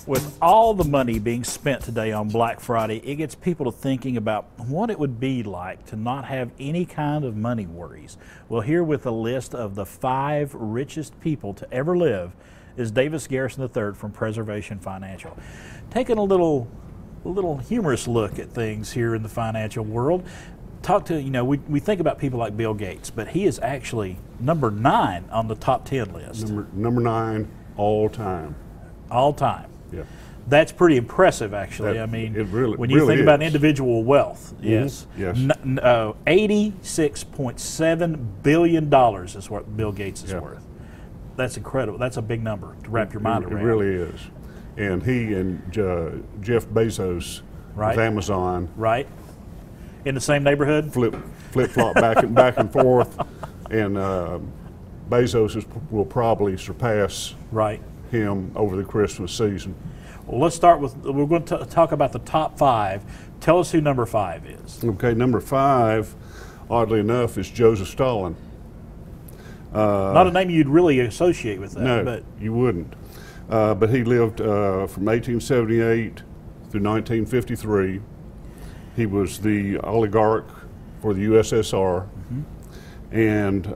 With all the money being spent today on Black Friday, it gets people to thinking about what it would be like to not have any kind of money worries. Well, here with a list of the 5 richest people to ever live is Garrison the Third from Preservation Financial. Taking a little humorous look at things here in the financial world. We think about people like Bill Gates, but he is actually number 9 on the top 10 list. Number 9 all time. All time. Yeah. That's pretty impressive, actually. When you think about individual wealth, yes. Yes. $86.7 billion is what Bill Gates is worth. That's incredible. That's a big number to wrap your mind around. It really is. And he and Jeff Bezos with Amazon. Right. In the same neighborhood? Flip-flop back and forth. And Bezos will probably surpass him over the Christmas season. Well, let's start with, we're going to talk about the top 5. Tell us who number 5 is. Okay, number 5, oddly enough, is Joseph Stalin. Not a name you'd really associate with that. No, but you wouldn't. But he lived from 1878 through 1953. He was the oligarch for the USSR. And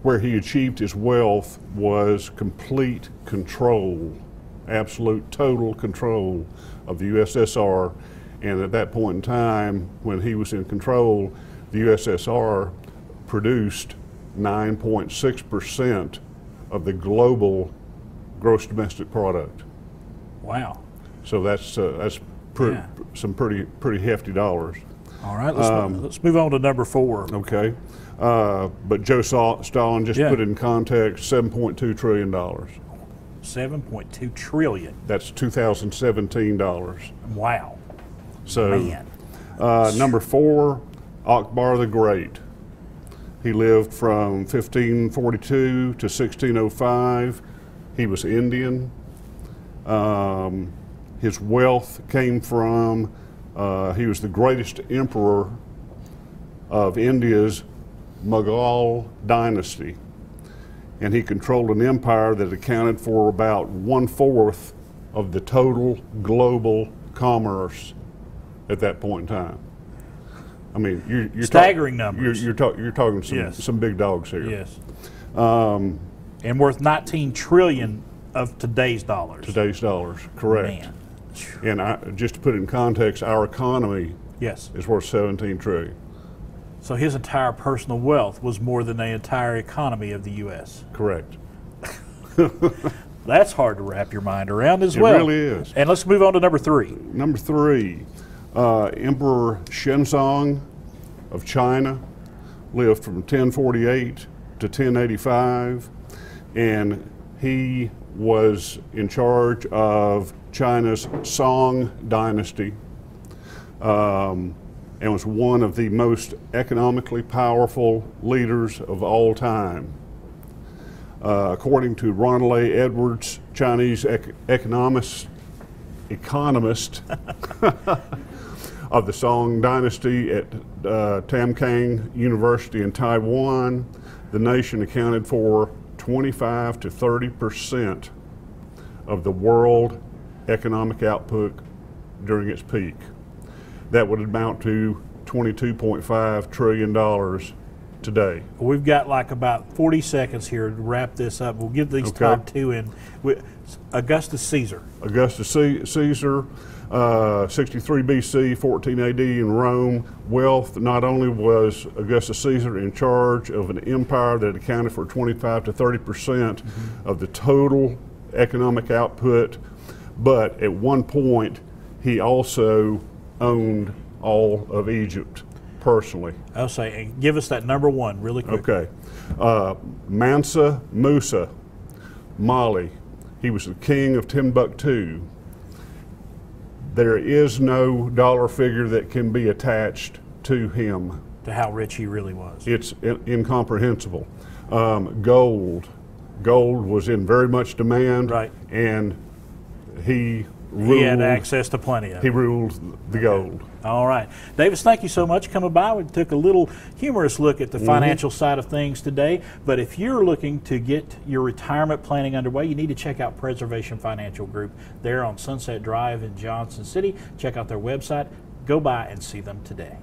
where he achieved his wealth was complete control, absolute total control of the USSR. And at that point in time, when he was in control, the USSR produced 9.6% of the global gross domestic product. Wow. So that's some pretty hefty dollars. All right, let's move on to number 4. Okay. But Joe Stalin, just put it in context, $7.2 trillion. 7.2 trillion. That's 2017 dollars. Wow. So, man. Number 4, Akbar the Great. He lived from 1542 to 1605. He was Indian. His wealth came from, he was the greatest emperor of India's Mughal dynasty. And he controlled an empire that accounted for about 1/4 of the total global commerce at that point in time. I mean, you're staggering numbers. You're talking some big dogs here. Yes. And worth 19 trillion of today's dollars. Today's dollars, correct. Man. And just to put it in context, our economy is worth 17 trillion. So his entire personal wealth was more than the entire economy of the U.S. Correct. That's hard to wrap your mind around as well. It really is. And let's move on to number 3. Number 3, Emperor Shenzong of China lived from 1048 to 1085, and he was in charge of China's Song dynasty, and was one of the most economically powerful leaders of all time. According to Ronald A. Edwards, Chinese economist of the Song dynasty at Tamkang University in Taiwan, the nation accounted for 25 to 30% of the world economic output during its peak. That would amount to $22.5 trillion today. We've got like about 40 seconds here to wrap this up. We'll give these top 2 in. Augustus Caesar. Augustus Caesar, 63 BC, 14 AD in Rome. Wealth, not only was Augustus Caesar in charge of an empire that accounted for 25 to 30% of the total economic output, but at one point he also owned all of Egypt personally. I'll say, and give us that number 1 really quick. Okay. Mansa Musa, Mali. He was the king of Timbuktu. There is no dollar figure that can be attached to him. To how rich he really was. It's incomprehensible. Gold was in very much demand, right, and he He had access to plenty of it. He ruled the gold. All right. Davis, thank you so much coming by. We took a little humorous look at the financial side of things today. But if you're looking to get your retirement planning underway, you need to check out Preservation Financial Group. They're on Sunset Drive in Johnson City. Check out their website. Go by and see them today.